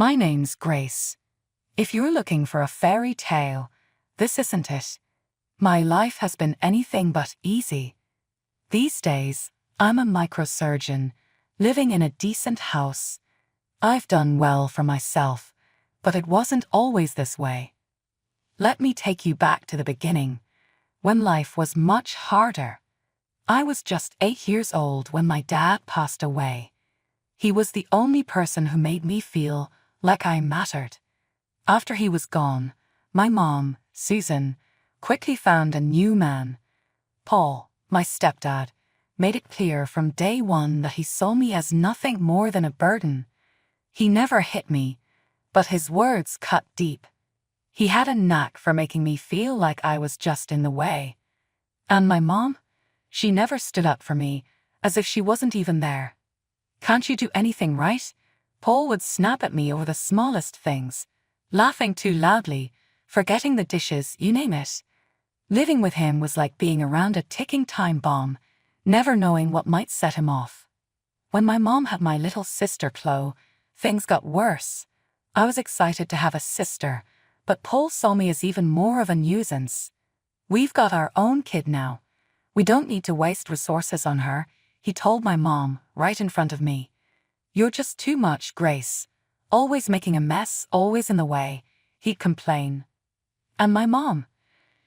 My name's Grace. If you're looking for a fairy tale, this isn't it. My life has been anything but easy. These days, I'm a microsurgeon, living in a decent house. I've done well for myself, but it wasn't always this way. Let me take you back to the beginning, when life was much harder. I was just 8 years old when my dad passed away. He was the only person who made me feel like I mattered. After he was gone, my mom, Susan, quickly found a new man. Paul, my stepdad, made it clear from day one that he saw me as nothing more than a burden. He never hit me, but his words cut deep. He had a knack for making me feel like I was just in the way. And my mom? She never stood up for me, as if she wasn't even there. "Can't you do anything right?" Paul would snap at me over the smallest things, laughing too loudly, forgetting the dishes, you name it. Living with him was like being around a ticking time bomb, never knowing what might set him off. When my mom had my little sister Chloe, things got worse. I was excited to have a sister, but Paul saw me as even more of a nuisance. "We've got our own kid now. We don't need to waste resources on her," he told my mom, right in front of me. "You're just too much, Grace. Always making a mess, always in the way," he'd complain. And my mom?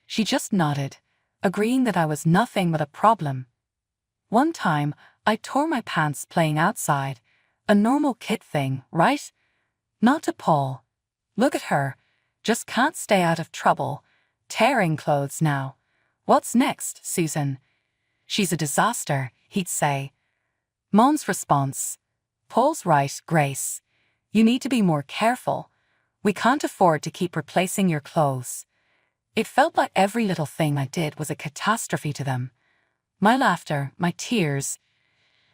She just nodded, agreeing that I was nothing but a problem. One time, I tore my pants playing outside. A normal kid thing, right? Not to Paul. "Look at her. Just can't stay out of trouble. Tearing clothes now. What's next, Susan?" "She's a disaster," he'd say. Mom's response: "Paul's right, Grace. You need to be more careful. We can't afford to keep replacing your clothes." It felt like every little thing I did was a catastrophe to them. My laughter, my tears,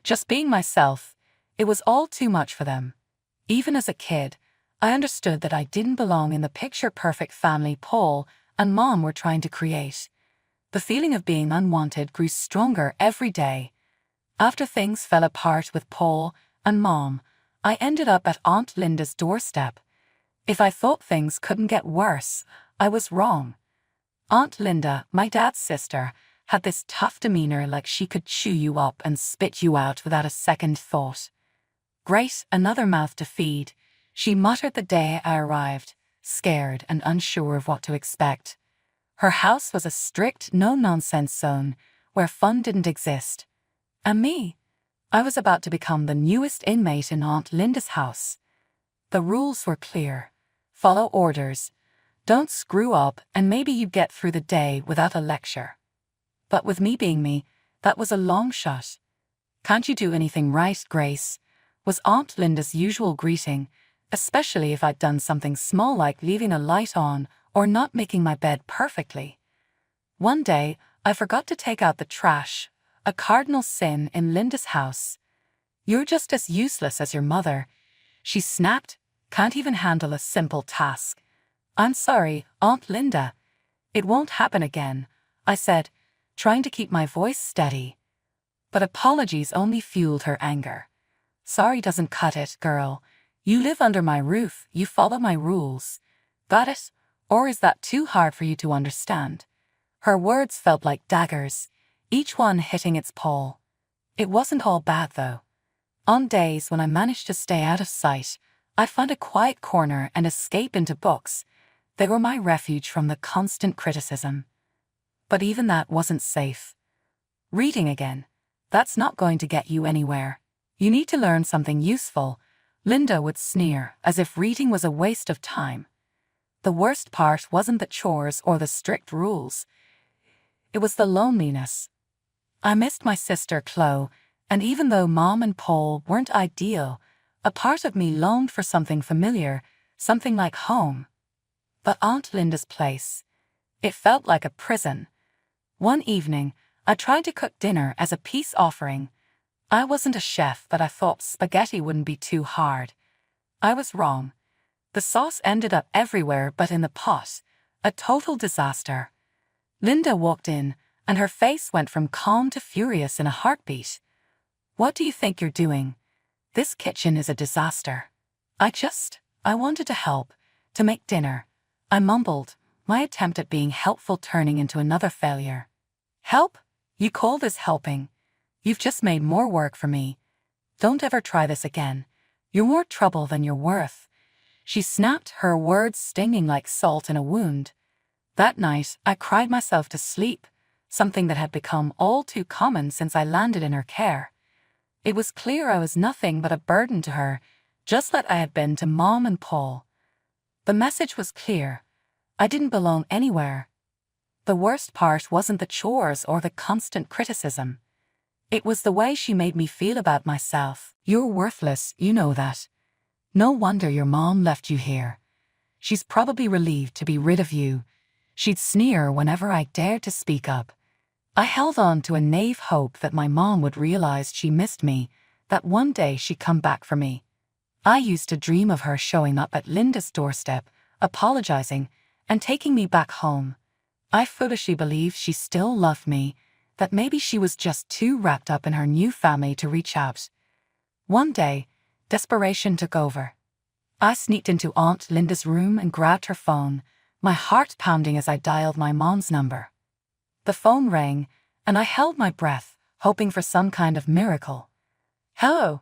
just being myself, it was all too much for them. Even as a kid, I understood that I didn't belong in the picture-perfect family Paul and Mom were trying to create. The feeling of being unwanted grew stronger every day. After things fell apart with Paul and Mom, I ended up at Aunt Linda's doorstep. If I thought things couldn't get worse, I was wrong. Aunt Linda, my dad's sister, had this tough demeanor, like she could chew you up and spit you out without a second thought. "Great, another mouth to feed," she muttered the day I arrived, scared and unsure of what to expect. Her house was a strict, no-nonsense zone where fun didn't exist. And me? I was about to become the newest inmate in Aunt Linda's house. The rules were clear. Follow orders. Don't screw up, and maybe you'd get through the day without a lecture. But with me being me, that was a long shot. "Can't you do anything right, Grace?" was Aunt Linda's usual greeting, especially if I'd done something small like leaving a light on or not making my bed perfectly. One day, I forgot to take out the trash, a cardinal sin in Linda's house. "You're just as useless as your mother," she snapped. "Can't even handle a simple task." "I'm sorry, Aunt Linda. It won't happen again," I said, trying to keep my voice steady. But apologies only fueled her anger. "Sorry doesn't cut it, girl. You live under my roof, you follow my rules. Got it? Or is that too hard for you to understand?" Her words felt like daggers, each one hitting its Paul. It wasn't all bad, though. On days when I managed to stay out of sight, I'd find a quiet corner and escape into books. They were my refuge from the constant criticism. But even that wasn't safe. Reading again, that's not going to get you anywhere. You need to learn something useful, Linda would sneer, as if reading was a waste of time. The worst part wasn't the chores or the strict rules. It was the loneliness. I missed my sister Chloe, and even though Mom and Paul weren't ideal, a part of me longed for something familiar, something like home. But Aunt Linda's place, it felt like a prison. One evening, I tried to cook dinner as a peace offering. I wasn't a chef, but I thought spaghetti wouldn't be too hard. I was wrong. The sauce ended up everywhere but in the pot, a total disaster. Linda walked in, and her face went from calm to furious in a heartbeat. "What do you think you're doing? This kitchen is a disaster." I I wanted to help, to make dinner. I mumbled, my attempt at being helpful turning into another failure. Help? You call this helping? You've just made more work for me. Don't ever try this again. You're more trouble than you're worth. She snapped, her words stinging like salt in a wound. That night, I cried myself to sleep, something that had become all too common since I landed in her care. It was clear I was nothing but a burden to her, just like I had been to Mom and Paul. The message was clear. I didn't belong anywhere. The worst part wasn't the chores or the constant criticism. It was the way she made me feel about myself. You're worthless, you know that. No wonder your mom left you here. She's probably relieved to be rid of you. She'd sneer whenever I dared to speak up. I held on to a naive hope that my mom would realize she missed me, that one day she'd come back for me. I used to dream of her showing up at Linda's doorstep, apologizing, and taking me back home. I foolishly believed she still loved me, that maybe she was just too wrapped up in her new family to reach out. One day, desperation took over. I sneaked into Aunt Linda's room and grabbed her phone, my heart pounding as I dialed my mom's number. The phone rang, and I held my breath, hoping for some kind of miracle. Hello.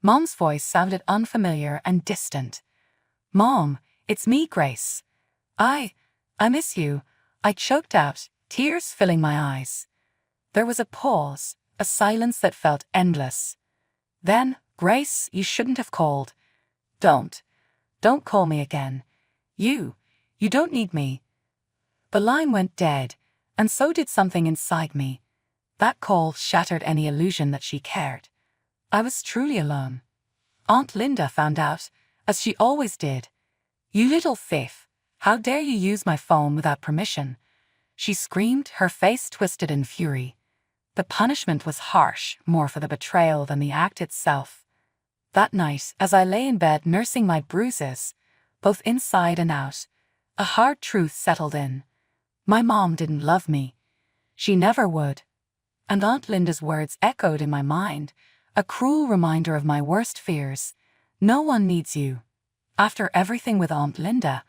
Mom's voice sounded unfamiliar and distant. Mom, it's me, Grace. I miss you, I choked out, tears filling my eyes. There was a pause, a silence that felt endless. Then, Grace, you shouldn't have called. Don't call me again. You don't need me. The line went dead, and so did something inside me. That call shattered any illusion that she cared. I was truly alone. Aunt Linda found out, as she always did. You little thief, how dare you use my phone without permission? She screamed, her face twisted in fury. The punishment was harsh, more for the betrayal than the act itself. That night, as I lay in bed nursing my bruises, both inside and out, a hard truth settled in. My mom didn't love me. She never would. And Aunt Linda's words echoed in my mind, a cruel reminder of my worst fears. No one needs you. After everything with Aunt Linda,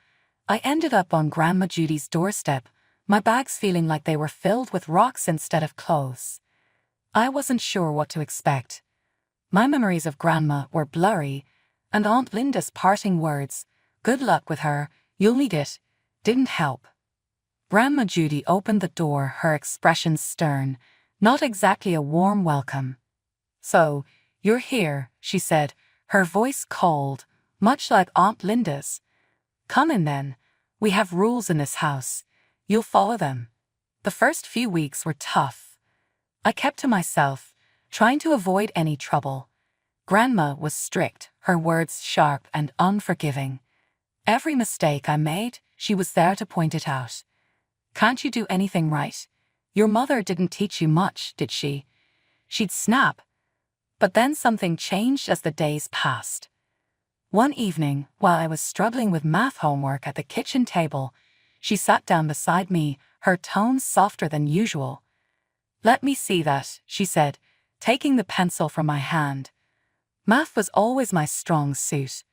I ended up on Grandma Judy's doorstep, my bags feeling like they were filled with rocks instead of clothes. I wasn't sure what to expect. My memories of Grandma were blurry, and Aunt Linda's parting words, "Good luck with her, you'll need it," didn't help. Grandma Judy opened the door, her expression stern, not exactly a warm welcome. "So, you're here," she said, her voice cold, much like Aunt Linda's. "Come in then. We have rules in this house. You'll follow them." The first few weeks were tough. I kept to myself, trying to avoid any trouble. Grandma was strict, her words sharp and unforgiving. Every mistake I made, she was there to point it out. "Can't you do anything right? Your mother didn't teach you much, did she?" She'd snap. But then something changed as the days passed. One evening, while I was struggling with math homework at the kitchen table, she sat down beside me, her tone softer than usual. "Let me see that," she said, taking the pencil from my hand. Math was always my strong suit.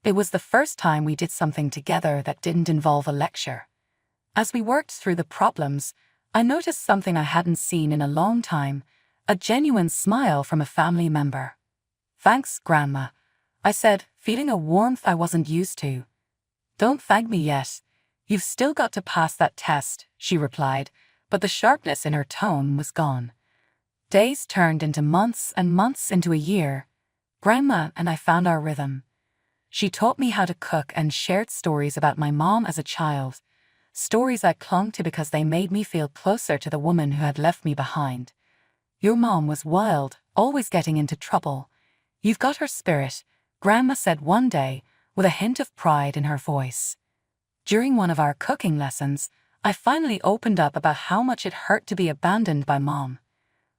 It was the first time we did something together that didn't involve a lecture. As we worked through the problems, I noticed something I hadn't seen in a long time, a genuine smile from a family member. "Thanks, Grandma," I said, feeling a warmth I wasn't used to. "Don't thank me yet. You've still got to pass that test," she replied, but the sharpness in her tone was gone. Days turned into months and months into a year. Grandma and I found our rhythm. She taught me how to cook and shared stories about my mom as a child, stories I clung to because they made me feel closer to the woman who had left me behind. "Your mom was wild, always getting into trouble. You've got her spirit," Grandma said one day, with a hint of pride in her voice. During one of our cooking lessons, I finally opened up about how much it hurt to be abandoned by Mom.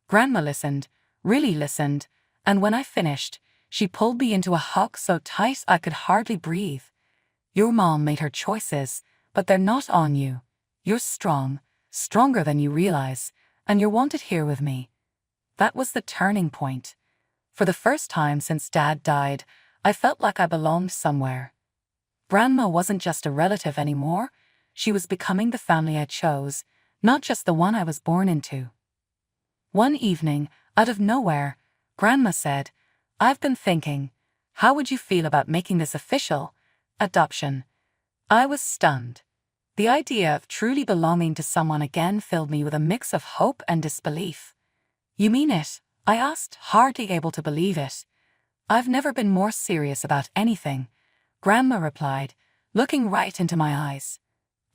Grandma listened, really listened, and when I finished, she pulled me into a hug so tight I could hardly breathe. "Your mom made her choices, but they're not on you. You're strong, stronger than you realize, and you're wanted here with me." That was the turning point. For the first time since Dad died, I felt like I belonged somewhere. Grandma wasn't just a relative anymore. She was becoming the family I chose, not just the one I was born into. One evening, out of nowhere, Grandma said, "I've been thinking, how would you feel about making this official? Adoption." I was stunned. The idea of truly belonging to someone again filled me with a mix of hope and disbelief. "You mean it?" I asked, hardly able to believe it. "I've never been more serious about anything," Grandma replied, looking right into my eyes.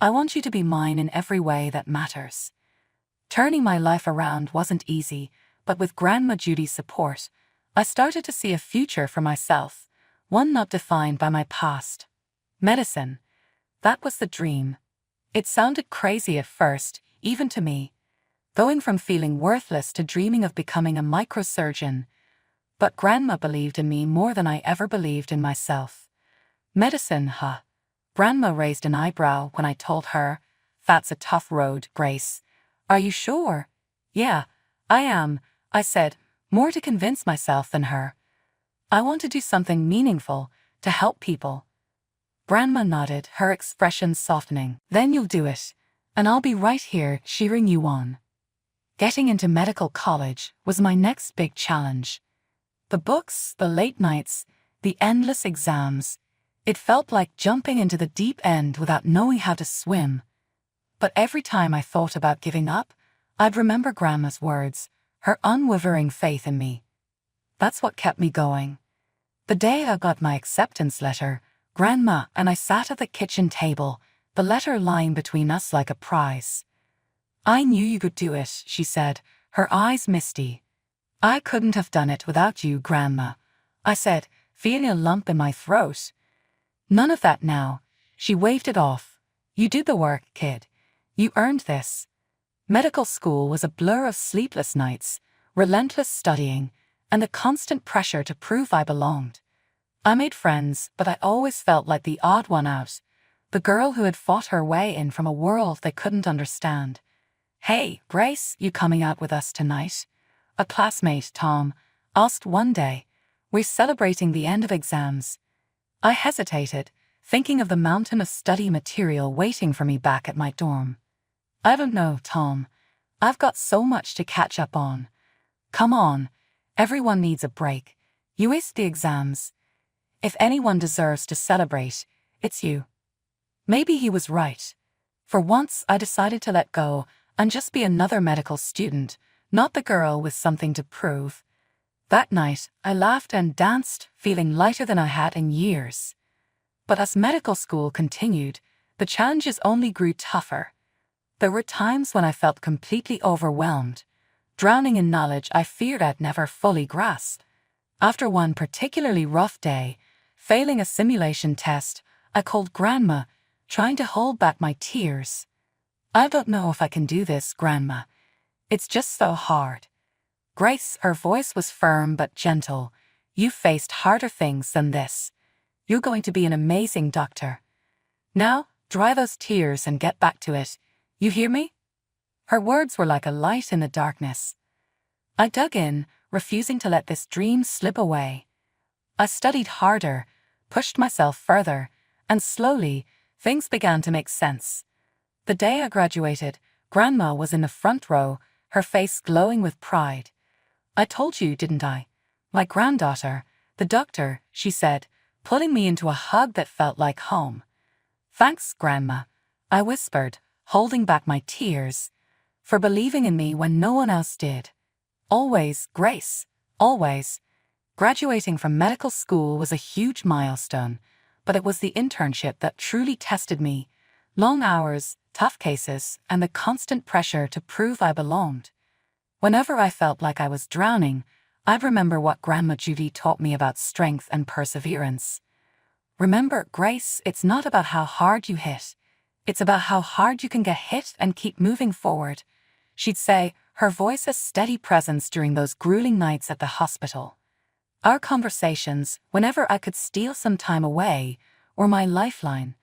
"I want you to be mine in every way that matters." Turning my life around wasn't easy, but with Grandma Judy's support, I started to see a future for myself, one not defined by my past. Medicine. That was the dream. It sounded crazy at first, even to me, going from feeling worthless to dreaming of becoming a microsurgeon. But Grandma believed in me more than I ever believed in myself. "Medicine, huh?" Grandma raised an eyebrow when I told her, "That's a tough road, Grace." "Are you sure?" "Yeah, I am," I said, more to convince myself than her. "I want to do something meaningful, to help people." Grandma nodded, her expression softening. "Then you'll do it, and I'll be right here cheering you on." Getting into medical college was my next big challenge. The books, the late nights, the endless exams. It felt like jumping into the deep end without knowing how to swim. But every time I thought about giving up, I'd remember Grandma's words, her unwavering faith in me. That's what kept me going. The day I got my acceptance letter, Grandma and I sat at the kitchen table, the letter lying between us like a prize. "I knew you could do it," she said, her eyes misty. "I couldn't have done it without you, Grandma," I said, feeling a lump in my throat. "None of that now," she waved it off. "You did the work, kid. You earned this." Medical school was a blur of sleepless nights, relentless studying, and the constant pressure to prove I belonged. I made friends, but I always felt like the odd one out, the girl who had fought her way in from a world they couldn't understand. "Hey, Grace, you coming out with us tonight?" a classmate, Tom, asked one day. "We're celebrating the end of exams." I hesitated, thinking of the mountain of study material waiting for me back at my dorm. "I don't know, Tom. I've got so much to catch up on." "Come on. Everyone needs a break. You aced the exams. If anyone deserves to celebrate, it's you." Maybe he was right. For once, I decided to let go and just be another medical student, not the girl with something to prove. That night, I laughed and danced, feeling lighter than I had in years. But as medical school continued, the challenges only grew tougher. There were times when I felt completely overwhelmed, drowning in knowledge I feared I'd never fully grasp. After one particularly rough day, failing a simulation test, I called Grandma, trying to hold back my tears. "I don't know if I can do this, Grandma. It's just so hard." Grace, her voice was firm but gentle. "You've faced harder things than this. You're going to be an amazing doctor. Now, dry those tears and get back to it. You hear me?" Her words were like a light in the darkness. I dug in, refusing to let this dream slip away. I studied harder, pushed myself further, and slowly, things began to make sense. The day I graduated, Grandma was in the front row, her face glowing with pride. "I told you, didn't I? My granddaughter, the doctor," she said, pulling me into a hug that felt like home. "Thanks, Grandma," I whispered, holding back my tears, "for believing in me when no one else did. Always, Grace, always." Graduating from medical school was a huge milestone, but it was the internship that truly tested me. Long hours, tough cases, and the constant pressure to prove I belonged. Whenever I felt like I was drowning, I'd remember what Grandma Judy taught me about strength and perseverance. "Remember, Grace, it's not about how hard you hit. It's about how hard you can get hit and keep moving forward," she'd say, her voice a steady presence during those grueling nights at the hospital. Our conversations, whenever I could steal some time away, were my lifeline.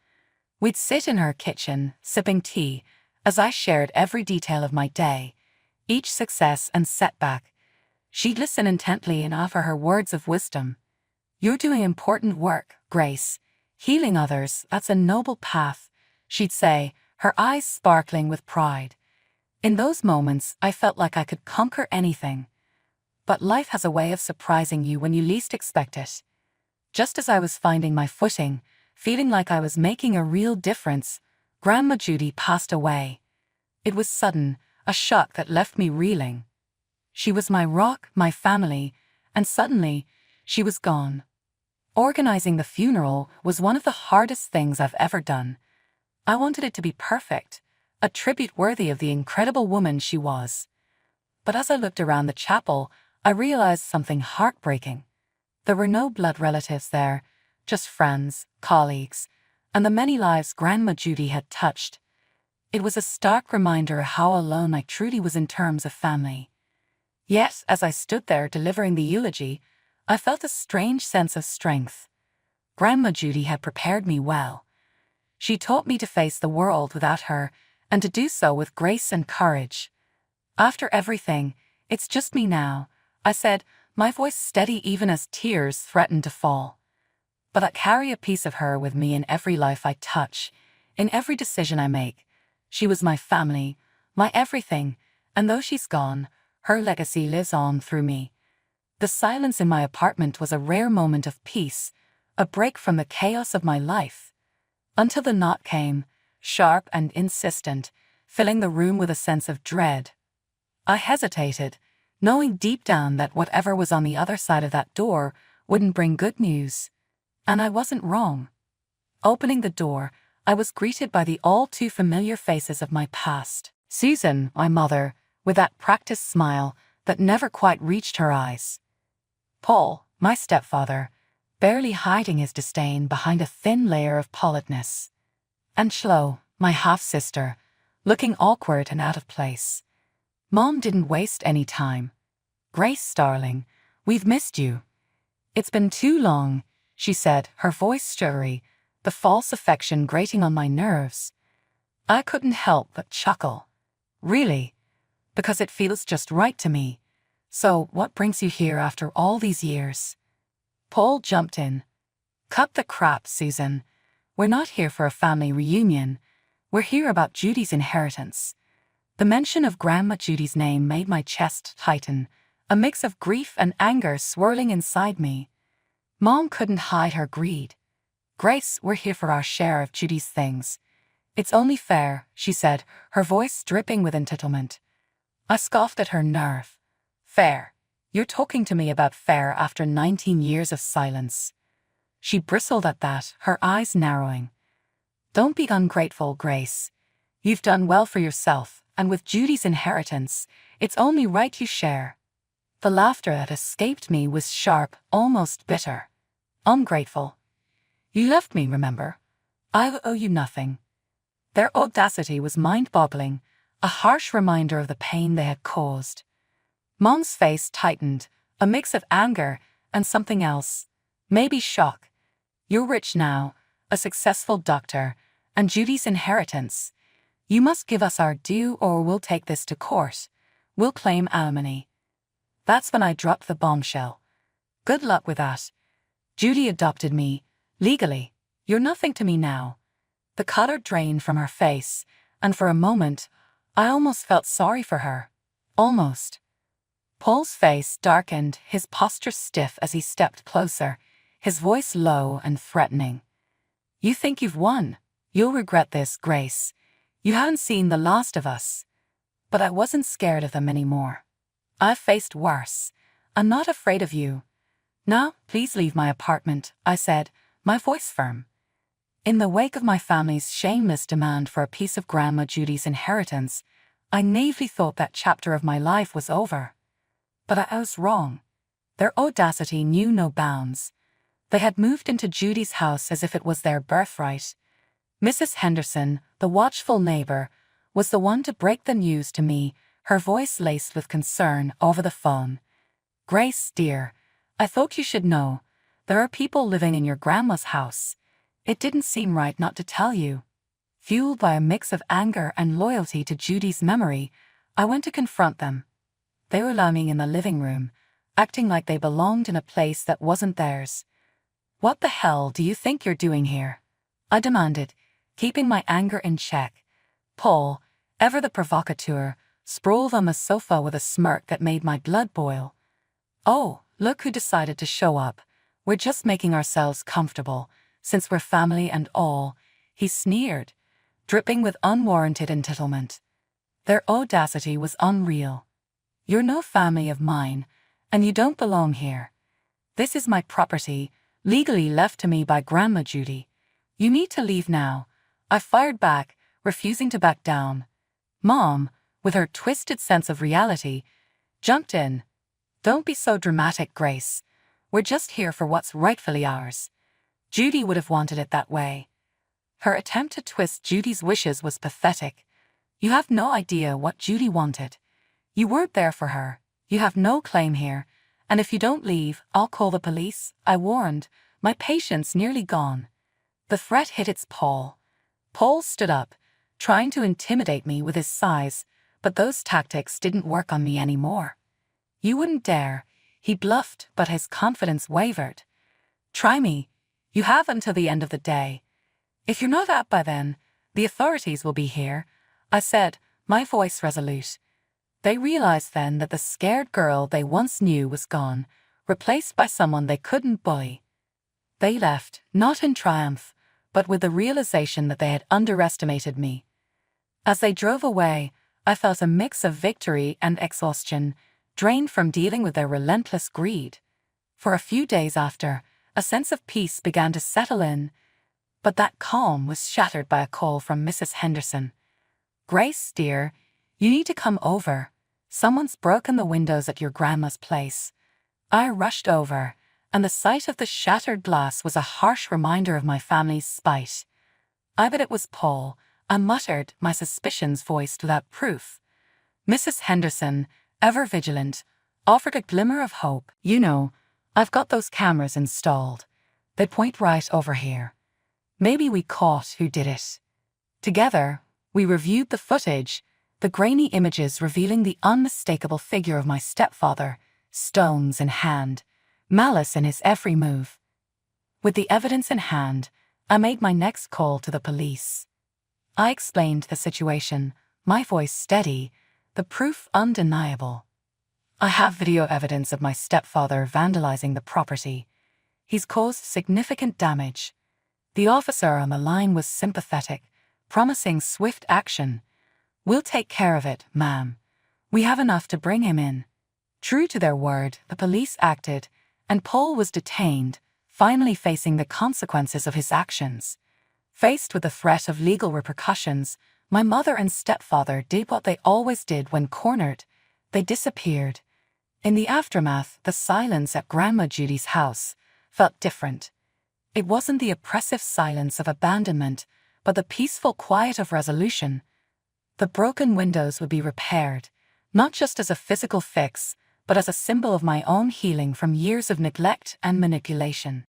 We'd sit in her kitchen, sipping tea, as I shared every detail of my day, each success and setback. She'd listen intently and offer her words of wisdom. "You're doing important work, Grace. Healing others, that's a noble path, she'd say, her eyes sparkling with pride. In those moments, I felt like I could conquer anything. But life has a way of surprising you when you least expect it. Just as I was finding my footing, feeling like I was making a real difference, Grandma Judy passed away. It was sudden, a shock that left me reeling. She was my rock, my family, and suddenly, she was gone. Organizing the funeral was one of the hardest things I've ever done. I wanted it to be perfect, a tribute worthy of the incredible woman she was. But as I looked around the chapel, I realized something heartbreaking. There were no blood relatives there, just friends, colleagues, and the many lives Grandma Judy had touched. It was a stark reminder of how alone I truly was in terms of family. Yet, as I stood there delivering the eulogy, I felt a strange sense of strength. Grandma Judy had prepared me well. She taught me to face the world without her, and to do so with grace and courage. After everything, it's just me now, I said, my voice steady even as tears threatened to fall. But I carry a piece of her with me in every life I touch, in every decision I make. She was my family, my everything, and though she's gone, her legacy lives on through me. The silence in my apartment was a rare moment of peace, a break from the chaos of my life. Until the knock came, sharp and insistent, filling the room with a sense of dread. I hesitated, knowing deep down that whatever was on the other side of that door wouldn't bring good news. And I wasn't wrong. Opening the door, I was greeted by the all-too-familiar faces of my past. Susan, my mother, with that practiced smile that never quite reached her eyes. Paul, my stepfather, barely hiding his disdain behind a thin layer of politeness. And Schlo, my half-sister, looking awkward and out of place. Mom didn't waste any time. Grace, darling, we've missed you. It's been too long, she said, her voice sugary, the false affection grating on my nerves. I couldn't help but chuckle. Really? Because it feels just right to me. So, what brings you here after all these years? Paul jumped in. Cut the crap, Susan. We're not here for a family reunion. We're here about Judy's inheritance. The mention of Grandma Judy's name made my chest tighten, a mix of grief and anger swirling inside me. Mom couldn't hide her greed. Grace, we're here for our share of Judy's things. It's only fair, she said, her voice dripping with entitlement. I scoffed at her nerve. Fair? You're talking to me about fair after 19 years of silence. She bristled at that, her eyes narrowing. Don't be ungrateful, Grace. You've done well for yourself, and with Judy's inheritance, it's only right you share. The laughter that escaped me was sharp, almost bitter. Ungrateful. You left me, remember? I owe you nothing. Their audacity was mind-boggling, a harsh reminder of the pain they had caused. Mom's face tightened, a mix of anger and something else, maybe shock. You're rich now, a successful doctor, and Judy's inheritance. You must give us our due or we'll take this to court. We'll claim alimony. That's when I dropped the bombshell. Good luck with that. Judy adopted me, legally. You're nothing to me now. The color drained from her face, and for a moment, I almost felt sorry for her. Almost. Paul's face darkened, his posture stiff as he stepped closer, his voice low and threatening. You think you've won. You'll regret this, Grace. You haven't seen the last of us. But I wasn't scared of them anymore. I've faced worse. I'm not afraid of you. Now, please leave my apartment, I said, my voice firm. In the wake of my family's shameless demand for a piece of Grandma Judy's inheritance, I naively thought that chapter of my life was over. But I was wrong. Their audacity knew no bounds. They had moved into Judy's house as if it was their birthright. Mrs. Henderson, the watchful neighbor, was the one to break the news to me, her voice laced with concern over the phone. Grace, dear, I thought you should know. There are people living in your grandma's house. It didn't seem right not to tell you. Fueled by a mix of anger and loyalty to Judy's memory, I went to confront them. They were lounging in the living room, acting like they belonged in a place that wasn't theirs. "What the hell do you think you're doing here?" I demanded, keeping my anger in check. Paul, ever the provocateur, sprawled on the sofa with a smirk that made my blood boil. "Oh, look who decided to show up. We're just making ourselves comfortable, since we're family and all," he sneered, dripping with unwarranted entitlement. Their audacity was unreal. "You're no family of mine, and you don't belong here. This is my property, legally left to me by Grandma Judy. You need to leave now," I fired back, refusing to back down. Mom, with her twisted sense of reality, jumped in. "Don't be so dramatic, Grace. We're just here for what's rightfully ours. Judy would have wanted it that way." Her attempt to twist Judy's wishes was pathetic. "You have no idea what Judy wanted. You weren't there for her. You have no claim here. And if you don't leave, I'll call the police," I warned, my patience nearly gone. The threat hit its Paul. Paul stood up, trying to intimidate me with his size, but those tactics didn't work on me anymore. "You wouldn't dare," he bluffed, but his confidence wavered. "Try me. You have until the end of the day. If you're not out by then, the authorities will be here," I said, my voice resolute. They realized then that the scared girl they once knew was gone, replaced by someone they couldn't bully. They left, not in triumph, but with the realization that they had underestimated me. As they drove away, I felt a mix of victory and exhaustion, drained from dealing with their relentless greed. For a few days after, a sense of peace began to settle in, but that calm was shattered by a call from Mrs. Henderson. "Grace, dear, you need to come over. Someone's broken the windows at your grandma's place." I rushed over, and the sight of the shattered glass was a harsh reminder of my family's spite. "I bet it was Paul," I muttered, my suspicions voiced without proof. Mrs. Henderson, ever vigilant, offered a glimmer of hope. "You know, I've got those cameras installed. They'd point right over here. Maybe we caught who did it." Together, we reviewed the footage, the grainy images revealing the unmistakable figure of my stepfather, stones in hand, malice in his every move. With the evidence in hand, I made my next call to the police. I explained the situation, my voice steady, the proof undeniable. "I have video evidence of my stepfather vandalizing the property. He's caused significant damage." The officer on the line was sympathetic, promising swift action. "We'll take care of it, ma'am. We have enough to bring him in." True to their word, the police acted, and Paul was detained, finally facing the consequences of his actions. Faced with the threat of legal repercussions, my mother and stepfather did what they always did when cornered. They disappeared. In the aftermath, the silence at Grandma Judy's house felt different. It wasn't the oppressive silence of abandonment, but the peaceful quiet of resolution. The broken windows would be repaired, not just as a physical fix, but as a symbol of my own healing from years of neglect and manipulation.